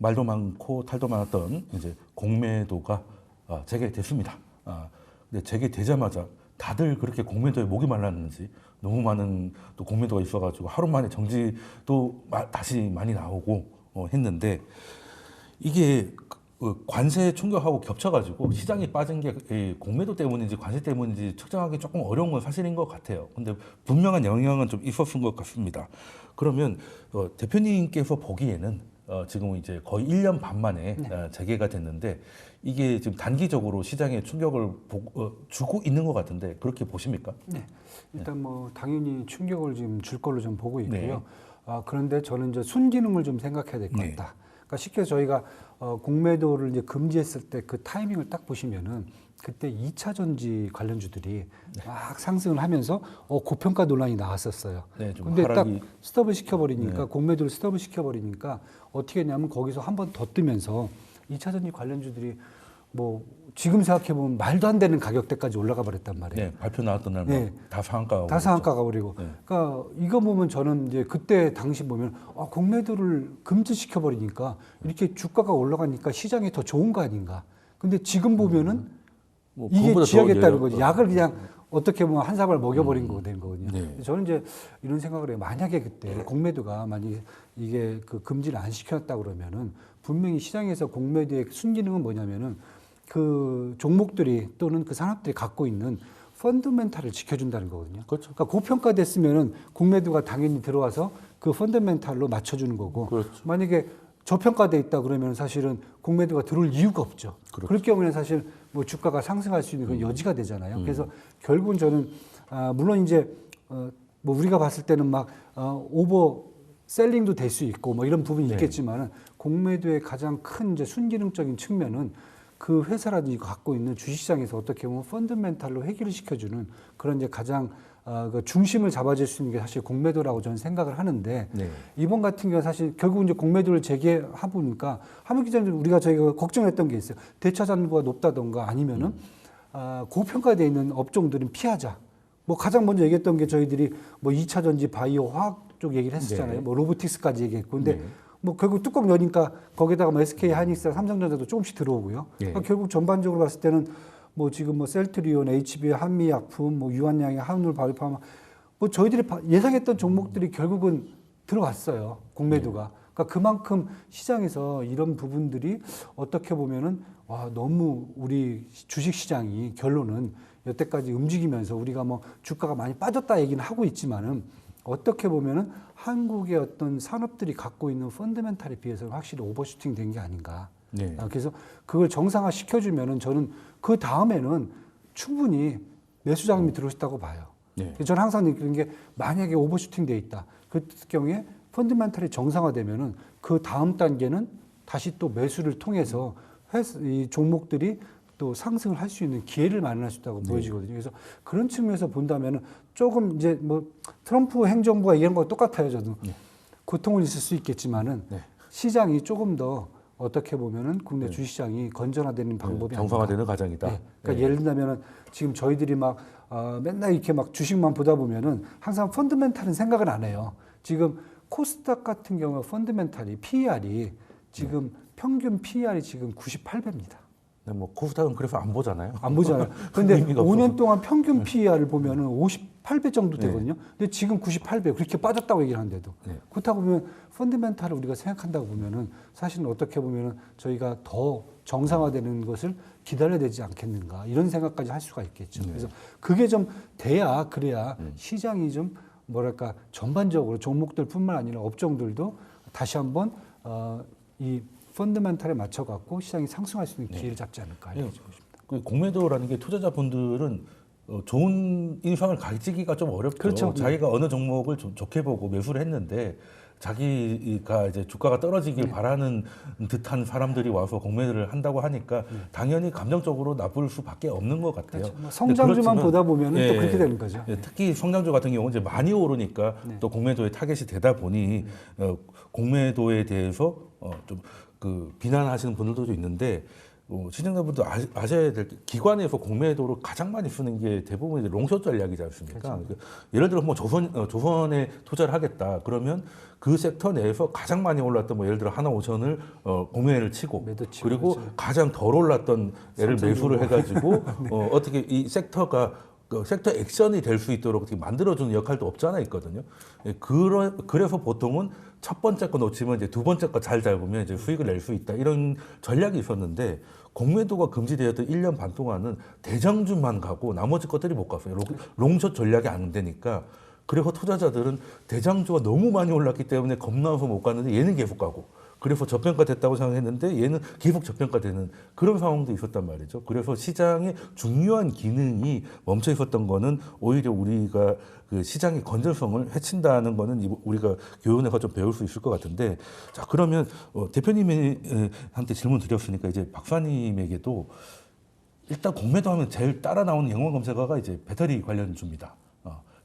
말도 많고 탈도 많았던 이제 공매도가 재개됐습니다. 근데 재개되자마자 다들 그렇게 공매도에 목이 말랐는지 너무 많은 또 공매도가 있어가지고 하루 만에 정지도 다시 많이 나오고 했는데 이게 관세 충격하고 겹쳐가지고 시장이 빠진 게 공매도 때문인지 관세 때문인지 측정하기 조금 어려운 건 사실인 것 같아요. 근데 분명한 영향은 좀 있었은 것 같습니다. 그러면 대표님께서 보기에는 지금 이제 거의 1년 반 만에 재개가 됐는데 이게 지금 단기적으로 시장에 충격을 주고 있는 것 같은데 그렇게 보십니까? 네. 일단 뭐 당연히 충격을 지금 줄 걸로 좀 보고 있고요. 네. 그런데 저는 이제 순기능을 좀 생각해야 될 것 네. 같다. 그러니까 쉽게 저희가 공매도를 이제 금지했을 때 그 타이밍을 딱 보시면은 그때 2차 전지 관련주들이 막 상승을 하면서 고평가 논란이 나왔었어요. 네, 좀 근데 딱 하락이- 스톱을 시켜버리니까 공매도를 스톱을 시켜버리니까 어떻게 했냐면 거기서 한 번 더 뜨면서 2차 전지 관련주들이 뭐 지금 생각해 보면 말도 안 되는 가격대까지 올라가 버렸단 말이에요. 네, 발표 나왔던 날 네. 다 상한가가 다 상한가가 버리고. 네. 그러니까 이거 보면 저는 이제 그때 당시 보면 공매도를 금지시켜 버리니까 이렇게 주가가 올라가니까 시장이 더 좋은 거 아닌가. 근데 지금 보면은 뭐 이게 그거보다 더 지하겠다는 예요. 거지. 약을 그냥 어떻게 보면 한 사발 먹여버린 거 된 거거든요. 네. 저는 이제 이런 생각을 해요. 만약에 그때 공매도가 만약에 이게 그 금지를 안 시켰다 그러면은 분명히 시장에서 공매도의 순기능은 뭐냐면은 그 종목들이 또는 그 산업들이 갖고 있는 펀더멘탈을 지켜준다는 거거든요. 그렇죠. 그러니까 고평가됐으면은 공매도가 당연히 들어와서 그 펀더멘탈로 맞춰주는 거고 그렇죠. 만약에 저평가돼 있다 그러면 사실은 공매도가 들어올 이유가 없죠. 그렇죠. 그럴 경우에는 사실 뭐 주가가 상승할 수 있는 그런 여지가 되잖아요. 그래서 결국은 저는 물론 이제 뭐 우리가 봤을 때는 막 오버 셀링도 될 수 있고 뭐 이런 부분이 네. 있겠지만은 공매도의 가장 큰 이제 순기능적인 측면은 그 회사라든지 갖고 있는 주식시장에서 어떻게 보면 펀더멘탈로 해결을 시켜주는 그런 이제 가장 그 중심을 잡아줄 수 있는 게 사실 공매도라고 저는 생각을 하는데 네. 이번 같은 경우 사실 결국 이제 공매도를 재개하 보니까 하물 기자님 우리가 저희가 걱정했던 게 있어요. 대차 잔고가 높다던가 아니면은 고평가되어 있는 업종들은 피하자. 뭐 가장 먼저 얘기했던 게 저희들이 뭐 2차 전지 바이오 화학 쪽 얘기를 했었잖아요. 네. 뭐 로보틱스까지 얘기했고 근데 네. 뭐 결국 뚜껑 여니까 거기다가 뭐 SK 하이닉스랑 삼성전자도 조금씩 들어오고요. 네. 그러니까 결국 전반적으로 봤을 때는 뭐 지금 뭐 셀트리온, HB, 한미약품, 뭐 유한양행, 한울 바이오파마 뭐 저희들이 예상했던 종목들이 결국은 들어왔어요. 공매도가. 그러니까 그만큼 시장에서 이런 부분들이 어떻게 보면은 너무 우리 주식 시장이 결론은 여태까지 움직이면서 우리가 뭐 주가가 많이 빠졌다 얘기는 하고 있지만은 어떻게 보면은 한국의 어떤 산업들이 갖고 있는 펀더멘탈에 비해서는 확실히 오버슈팅 된 게 아닌가. 네. 그래서 그걸 정상화 시켜주면은 저는 그 다음에는 충분히 매수 자금이 들어오셨다고 봐요. 네. 저는 항상 느끼는 게 만약에 오버슈팅 돼 있다. 그 경우에 펀더멘탈이 정상화되면은 그 다음 단계는 다시 또 매수를 통해서 이 종목들이 또 상승을 할 수 있는 기회를 마련할 수 있다고 보여지거든요. 그래서 그런 측면에서 본다면은 조금 이제 뭐 트럼프 행정부가 이런 거 똑같아요. 저도 고통은 있을 수 있겠지만은 시장이 조금 더 어떻게 보면은 국내 주식시장이 건전화되는 방법이 정상화되는 과정이다. 네. 그러니까 예를 들면은 지금 저희들이 막 맨날 이렇게 막 주식만 보다 보면은 항상 펀드멘탈은 생각을 안 해요. 지금 코스닥 같은 경우 펀드멘탈이 PER이 지금 평균 PER이 지금 98배입니다. 네, 뭐 코스닥은 그래서 안 보잖아요. 안 보잖아요. 근데 의미가 5년 동안 평균 PER을 보면은 58배 정도 되거든요. 근데 지금 98배 그렇게 빠졌다고 얘기를 하는데도 그렇다고 보면 펀드멘탈을 우리가 생각한다고 보면은 사실은 어떻게 보면은 저희가 더 정상화되는 것을 기다려야 되지 않겠는가 이런 생각까지 할 수가 있겠죠. 그래서 그게 좀 돼야 그래야 시장이 좀 뭐랄까 전반적으로 종목들뿐만 아니라 업종들도 다시 한번 이 펀더멘탈에 맞춰 갖고 시장이 상승할 수 있는 기회를 잡지 않을까 이렇게 보십니다. 그 공매도라는 게 투자자분들은 좋은 인상을 가지기가 좀 어렵죠. 그렇죠. 자기가 어느 종목을 좋게 보고 매수를 했는데 자기가 이제 주가가 떨어지길 바라는 듯한 사람들이 와서 공매도를 한다고 하니까 당연히 감정적으로 나쁠 수밖에 없는 것 같아요. 그렇죠. 뭐 성장주만 보다 보면은 또 그렇게 되는 거죠. 특히 성장주 같은 경우는 이제 많이 오르니까 또 공매도에 타겟이 되다 보니 공매도에 대해서 좀 그 비난하시는 분들도 있는데 시청자분도 아셔야 될 게 기관에서 공매도를 가장 많이 쓰는 게 대부분 이제 롱숏 전략이지 않습니까? 그러니까 예를 들어 뭐 조선에 투자를 하겠다 그러면 그 섹터 내에서 가장 많이 올랐던 뭐 예를 들어 하나오션을 공매를 치고 그리고 가장 덜 올랐던 애를 매수를 해가지고 어떻게 이 섹터가 섹터 액션이 될 수 있도록 어떻게 만들어주는 역할도 없지 않아 있거든요. 그래서 보통은 첫 번째 거 놓치면 이제 두 번째 거 잘 잡으면 이제 수익을 낼 수 있다 이런 전략이 있었는데 공매도가 금지되었던 1년 반 동안은 대장주만 가고 나머지 것들이 못 갔어요. 롱숏 전략이 안 되니까. 그래서 투자자들은 대장주가 너무 많이 올랐기 때문에 겁나서 못 갔는데 얘는 계속 가고 그래서 저평가됐다고 생각했는데 얘는 계속 저평가되는 그런 상황도 있었단 말이죠. 그래서 시장의 중요한 기능이 멈춰 있었던 거는 오히려 우리가 그 시장의 건전성을 해친다는 거는 우리가 교훈에서 좀 배울 수 있을 것 같은데 자 그러면 대표님한테 질문 드렸으니까 이제 박사님에게도 일단 공매도 하면 제일 따라 나오는 영화 검색어가 이제 배터리 관련주입니다.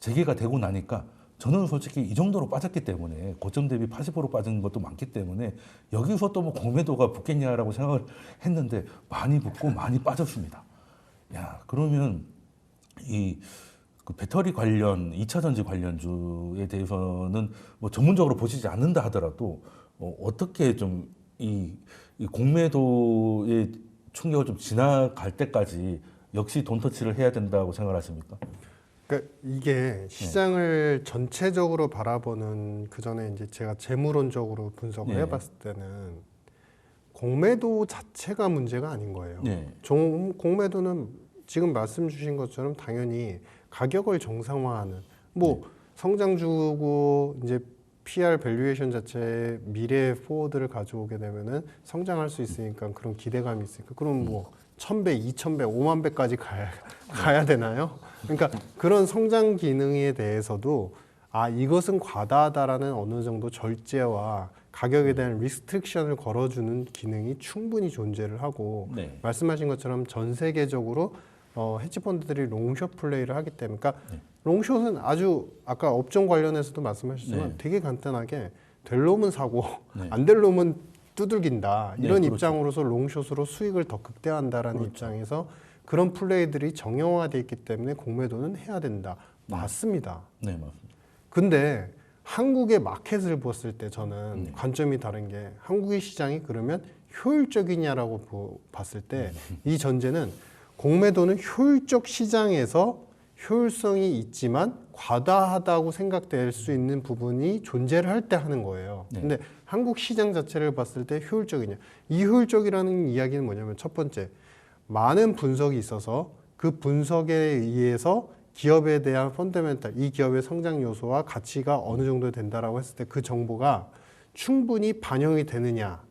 재개가 되고 나니까 저는 솔직히 이 정도로 빠졌기 때문에 고점 대비 80% 빠진 것도 많기 때문에 여기서 또 뭐 공매도가 붙겠냐라고 생각을 했는데 많이 붙고 많이 빠졌습니다. 야 그러면 그 배터리 관련 2차 전지 관련주에 대해서는 뭐 전문적으로 보시지 않는다 하더라도 어떻게 좀 이 공매도의 충격을 좀 지나갈 때까지 역시 돈터치를 해야 된다고 생각하십니까? 그러니까 이게 시장을 전체적으로 바라보는 그 전에 이제 제가 재무론적으로 분석을 해봤을 때는 공매도 자체가 문제가 아닌 거예요. 공매도는 지금 말씀 주신 것처럼 당연히 가격을 정상화하는 뭐 성장주고 이제 PR 밸류에이션 자체에 미래 포워드를 가져오게 되면은 성장할 수 있으니까 그런 기대감이 있으니까 그럼 뭐 1000배, 2000배, 5만 배까지 가야 되나요? 그러니까 그런 성장 기능에 대해서도 이것은 과다하다라는 어느 정도 절제와 가격에 대한 리스트릭션을 걸어주는 기능이 충분히 존재를 하고 말씀하신 것처럼 전 세계적으로 헤지펀드들이 롱숏 플레이를 하기 때문에 그러니까 롱숏은 아주 아까 업종 관련해서도 말씀하셨지만 되게 간단하게 될 놈은 사고 안 될 놈은 두들긴다 이런 입장으로서 롱숏으로 수익을 더 극대화한다라는 입장에서 그런 플레이들이 정형화돼 있기 때문에 공매도는 해야 된다. 맞습니다. 네, 맞습니다. 근데 한국의 마켓을 봤을 때 저는 관점이 다른 게 한국의 시장이 그러면 효율적이냐라고 봤을 때 이 전제는 공매도는 효율적 시장에서 효율성이 있지만 과다하다고 생각될 수 있는 부분이 존재를 할 때 하는 거예요. 근데 한국 시장 자체를 봤을 때 효율적이냐? 이 효율적이라는 이야기는 뭐냐면 첫 번째, 많은 분석이 있어서 그 분석에 의해서 기업에 대한 펀더멘탈, 이 기업의 성장 요소와 가치가 어느 정도 된다라고 했을 때 그 정보가 충분히 반영이 되느냐.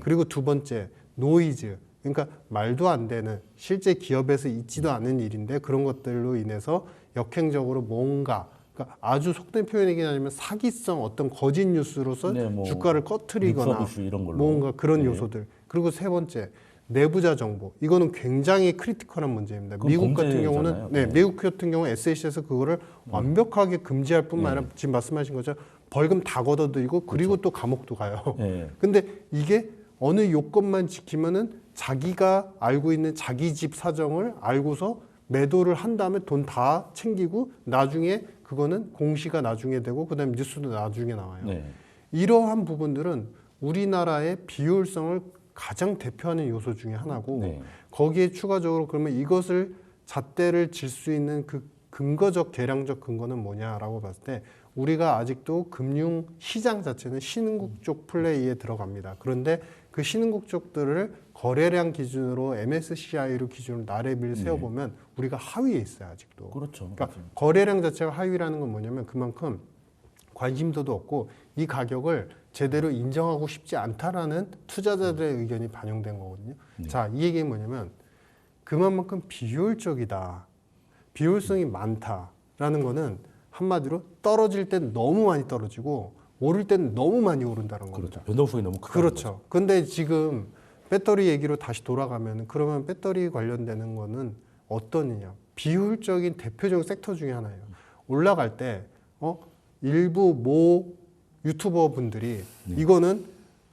그리고 두 번째, 노이즈. 그러니까 말도 안 되는 실제 기업에서 있지도 않은 일인데 그런 것들로 인해서 역행적으로 뭔가 그러니까 아주 속된 표현이긴 하지만 사기성 어떤 거짓 뉴스로서 뭐 주가를 꺼트리거나 뭔가 그런 요소들. 그리고 세 번째, 내부자 정보. 이거는 굉장히 크리티컬한 문제입니다. 미국 같은 경우는 미국 같은 경우 SEC에서 그거를 완벽하게 금지할 뿐만 아니라 지금 말씀하신 것처럼 벌금 다 걷어들이고 그리고 또 감옥도 가요. 근데 이게 어느 요건만 지키면은 자기가 알고 있는 자기 집 사정을 알고서 매도를 한 다음에 돈 다 챙기고 나중에 그거는 공시가 나중에 되고 그다음에 뉴스도 나중에 나와요. 이러한 부분들은 우리나라의 비효율성을 가장 대표하는 요소 중에 하나고 거기에 추가적으로 그러면 이것을 잣대를 질 수 있는 그 근거적 계량적 근거는 뭐냐라고 봤을 때 우리가 아직도 금융 시장 자체는 신흥국 쪽 플레이에 들어갑니다. 그런데 그 신흥국 쪽들을 거래량 기준으로 MSCI로 기준으로 나래비를 세워보면 우리가 하위에 있어요 아직도. 그렇죠. 그러니까 거래량 자체가 하위라는 건 뭐냐면 그만큼 관심도도 없고 이 가격을 제대로 인정하고 싶지 않다라는 투자자들의 의견이 반영된 거거든요. 자, 이 얘기는 뭐냐면 그만큼 비효율적이다. 비효율성이 많다라는 거는 한마디로 떨어질 땐 너무 많이 떨어지고 오를 땐 너무 많이 오른다는 겁니다. 변동성이 너무 크다. 그렇죠. 근데 지금 배터리 얘기로 다시 돌아가면 그러면 배터리 관련되는 거는 어떠느냐. 비효율적인 대표적인 섹터 중에 하나예요. 올라갈 때 일부 모 유튜버 분들이 이거는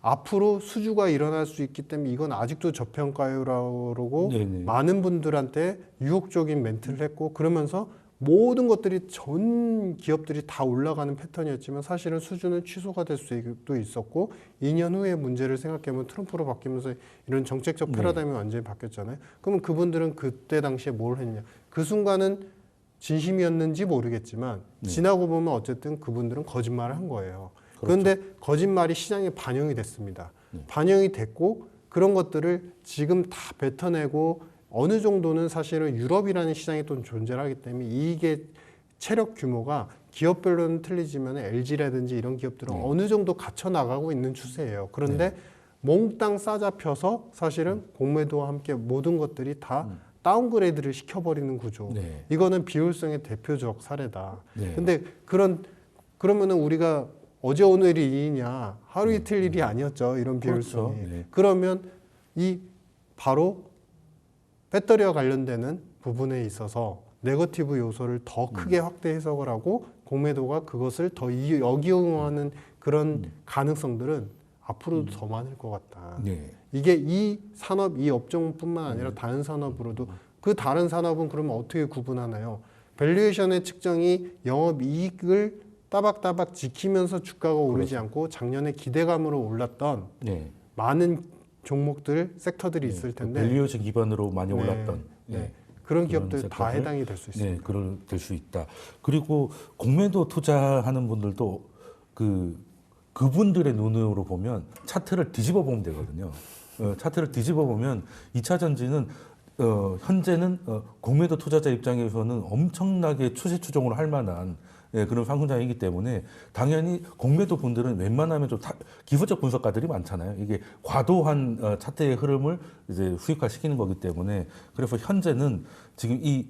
앞으로 수주가 일어날 수 있기 때문에 이건 아직도 저평가율이라고 그러고 네네. 많은 분들한테 유혹적인 멘트를 했고 그러면서 모든 것들이 전 기업들이 다 올라가는 패턴이었지만 사실은 수주는 취소가 될 수도 있었고 2년 후에 문제를 생각해보면 트럼프로 바뀌면서 이런 정책적 패러다임이 완전히 바뀌었잖아요. 그러면 그분들은 그때 당시에 뭘 했냐. 그 순간은 진심이었는지 모르겠지만 지나고 보면 어쨌든 그분들은 거짓말을 한 거예요. 그런데 거짓말이 시장에 반영이 됐습니다. 반영이 됐고 그런 것들을 지금 다 뱉어내고 어느 정도는 사실은 유럽이라는 시장이 또 존재하기 때문에 이게 체력 규모가 기업별로는 틀리지만 LG라든지 이런 기업들은 어느 정도 갖춰 나가고 있는 추세예요. 그런데 몽땅 싸잡혀서 사실은 공매도와 함께 모든 것들이 다 다운그레이드를 시켜버리는 구조. 네. 이거는 비효율성의 대표적 사례다. 네. 근데 그러면은 우리가 어제 오늘이 일이냐 하루 이틀 일이 아니었죠. 이런 비효율성이. 그렇죠. 네. 그러면 이 바로 배터리와 관련되는 부분에 있어서 네거티브 요소를 더 크게 확대 해석을 하고 공매도가 그것을 더 역이용하는 그런 가능성들은 앞으로도 더 많을 것 같다. 네. 이게 이 산업, 이 업종뿐만 아니라 다른 산업으로도 그 다른 산업은 그러면 어떻게 구분하나요? 밸류에이션의 측정이 영업이익을 따박따박 지키면서 주가가 오르지 않고 작년에 기대감으로 올랐던 네. 많은 종목들, 섹터들이 있을 텐데 밸류에이션 기반으로 많이 네. 올랐던 네. 그런 기업들 다 섹터들. 해당이 될 수 있습니다. 네, 그럴 될 수 있다. 그리고 공매도 투자하는 분들도 그분들의 눈으로 보면 차트를 뒤집어 보면 되거든요. 차트를 뒤집어 보면 2차 전지는 현재는 공매도 투자자 입장에서는 엄청나게 추세 추종을 할 만한 그런 상승장이기 때문에 당연히 공매도 분들은 웬만하면 좀 기술적 분석가들이 많잖아요. 이게 과도한 차트의 흐름을 이제 수익화시키는 거기 때문에 그래서 현재는 지금 이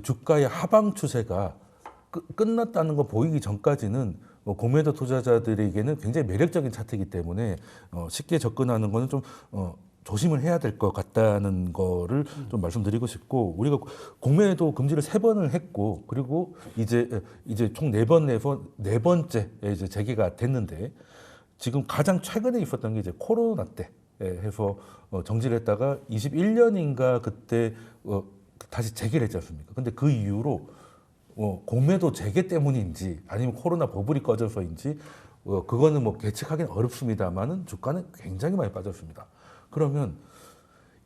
주가의 하방 추세가 끝났다는 거 보이기 전까지는 공매도 투자자들에게는 굉장히 매력적인 차트이기 때문에 쉽게 접근하는 거는 좀 조심을 해야 될 것 같다는 거를 좀 말씀드리고 싶고 우리가 공매도 금지를 3번을 했고 그리고 이제 총 4번 내서 4번째 이제 재개가 됐는데 지금 가장 최근에 있었던 게 이제 코로나 때 해서 정지를 했다가 21년인가 그때 다시 재개를 했지 않습니까? 근데 그 이후로 공매도 재개 때문인지 아니면 코로나 버블이 꺼져서인지 그거는 뭐 예측하기는 어렵습니다만은 주가는 굉장히 많이 빠졌습니다. 그러면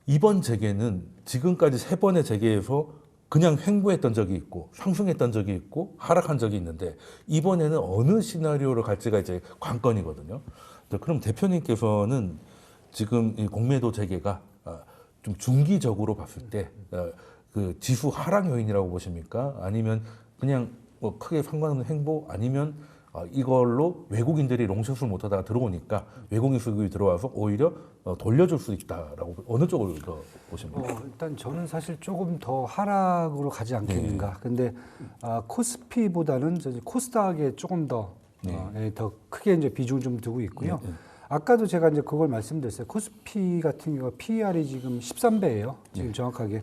이번 재개는 지금까지 3번의 재개에서 그냥 횡보했던 적이 있고 상승했던 적이 있고 하락한 적이 있는데 이번에는 어느 시나리오로 갈지가 이제 관건이거든요. 그럼 대표님께서는 지금 이 공매도 재개가 좀 중기적으로 봤을 때 그 지수 하락 요인이라고 보십니까? 아니면 그냥 뭐 크게 상관없는 횡보 아니면 이걸로 외국인들이 롱숏을 못하다가 들어오니까 외국인 수급이 들어와서 오히려 돌려줄 수 있다라고 어느 쪽을 더 보십니까? 일단 저는 사실 조금 더 하락으로 가지 않겠는가. 근데 코스피보다는 코스닥에 조금 더 크게 이제 비중을 좀 두고 있고요. 아까도 제가 이제 그걸 말씀드렸어요. 코스피 같은 경우가 PER이 지금 13배예요. 지금 정확하게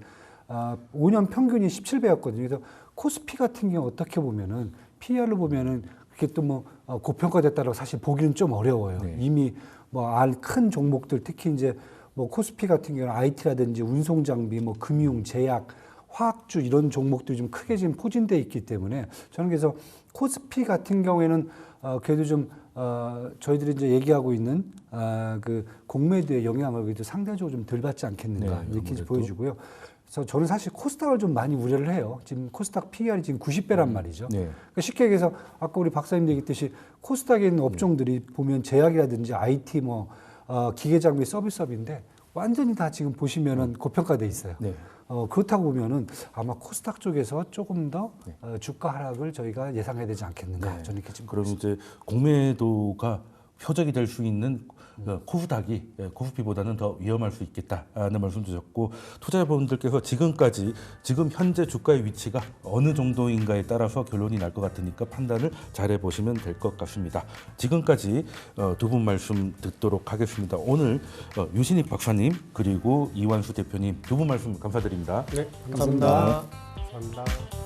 5년 평균이 17배였거든요. 그래서 코스피 같은 경우 어떻게 보면은 PER로 보면은 그게 또 뭐 고평가됐다라고 사실 보기는 좀 어려워요. 이미 뭐 큰 종목들 특히 이제 뭐 코스피 같은 경우는 IT라든지 운송 장비, 뭐 금융, 제약, 화학주 이런 종목들이 좀 크게 지금 포진돼 있기 때문에 저는 그래서 코스피 같은 경우에는 그래도 좀 저희들이 이제 얘기하고 있는 그 공매도의 영향을 그래도 상대적으로 좀 덜 받지 않겠는가 이렇게 이제 보여주고요. 그래서 저는 사실 코스닥을 좀 많이 우려를 해요. 지금 코스닥 PER이 지금 90배란 말이죠. 그러니까 쉽게 얘기해서 아까 우리 박사님 얘기했듯이 코스닥에 있는 업종들이 보면 제약이라든지 IT 뭐 기계장비 서비스업인데 완전히 다 지금 보시면은 고평가돼 있어요. 그렇다고 보면은 아마 코스닥 쪽에서 조금 더 주가 하락을 저희가 예상해야 되지 않겠는가. 저는 이렇게 지금 그럼 이제 공매도가 표적이 될 수 있는 코스닥이 코스피보다는 더 위험할 수 있겠다는 말씀 주셨고 투자자분들께서 지금 현재 주가의 위치가 어느 정도인가에 따라서 결론이 날 것 같으니까 판단을 잘 해보시면 될 것 같습니다. 지금까지 두 분 말씀 듣도록 하겠습니다. 오늘 유신익 박사님 그리고 이완수 대표님 두 분 말씀 감사드립니다. 네, 감사합니다. 감사합니다.